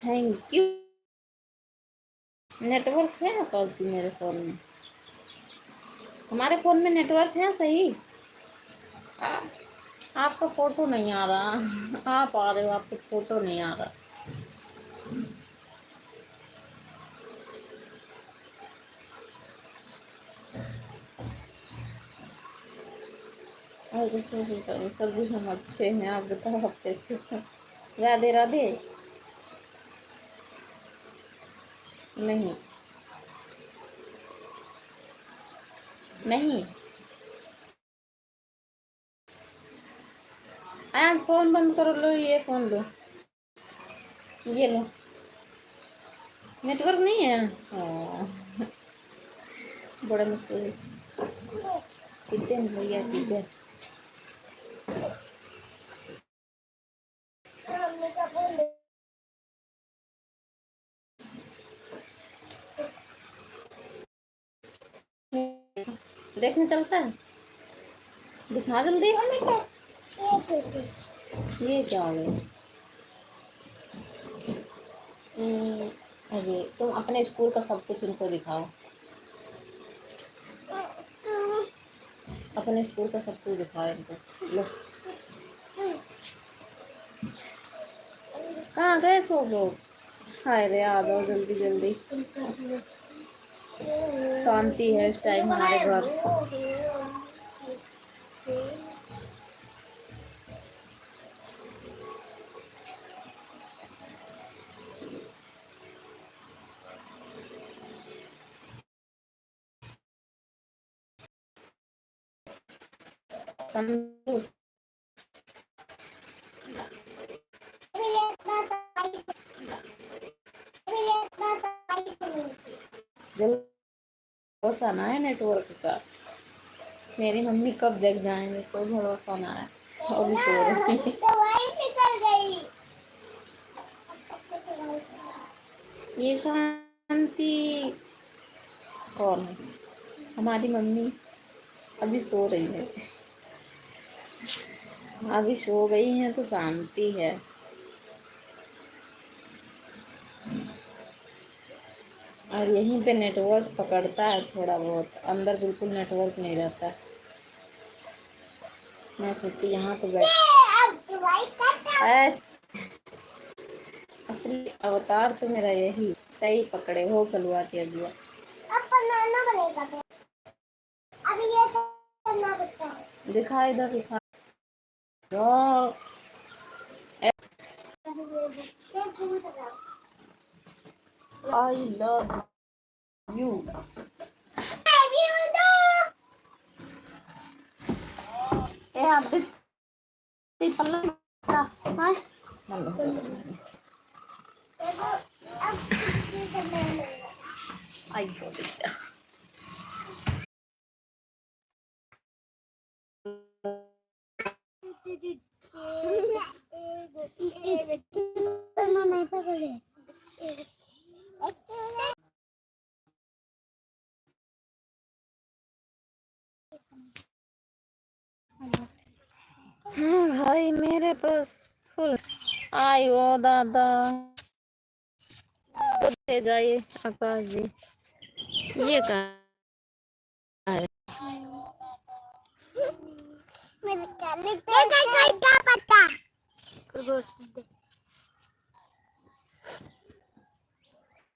Thank you. Network है अपाल जी मेरे phone में? हमारे फ़ोन में नेटवर्क है सही? आपका फ़ोटो नहीं आ रहा। आप आ रहे हो, आपका फ़ोटो नहीं आ रहा। और कुछ नहीं, सब्जी हम अच्छे हैं। आप बताओ आप कैसे हो? राधे राधे। नहीं नहीं, आज फ़ोन बंद करो। लो ये फ़ोन लो, ये लो। नेटवर्क नहीं है। हाँ, बड़ा मुश्किल। किचन भैया किचन। देखने चलता है, दिखा जल्दी। ये क्या हो गया? अरे तुम अपने स्कूल का सब कुछ उनको दिखाओ। अपने स्कूल का सब कुछ दिखाओ इनको। लो, कहाँ गए सब लोग? हाय रे, आ जाओ जल्दी जल्दी। शांति है इस टाइम हमारे घर। समझो। जल्दी, भरोसा ना है नेटवर्क का। मेरी मम्मी कब जग जाएंगे, कोई भरोसा ना है। अभी सो रही। ये शांति कौन है? हमारी मम्मी अभी सो रही है। अभी सो गई हैं तो शांति है। और यहीं पे नेटवर्क पकड़ता है थोड़ा बहुत, अंदर बिल्कुल नेटवर्क नहीं रहता। मैं सोची यहाँ पे बैठ। असली अवतार तो मेरा यही। सही पकड़े हो कलुआ के अगुआ। अब बनाना बनेगा। अभी ये करना बता। दिखा इधर दिखा। I love you. ए आप पल्ला हाय। आई हो गया। भाई मेरे पास फुल। आई वो दादा, दे जाइए आकाश जी। ये कहाँ है? मेरे क्या पता।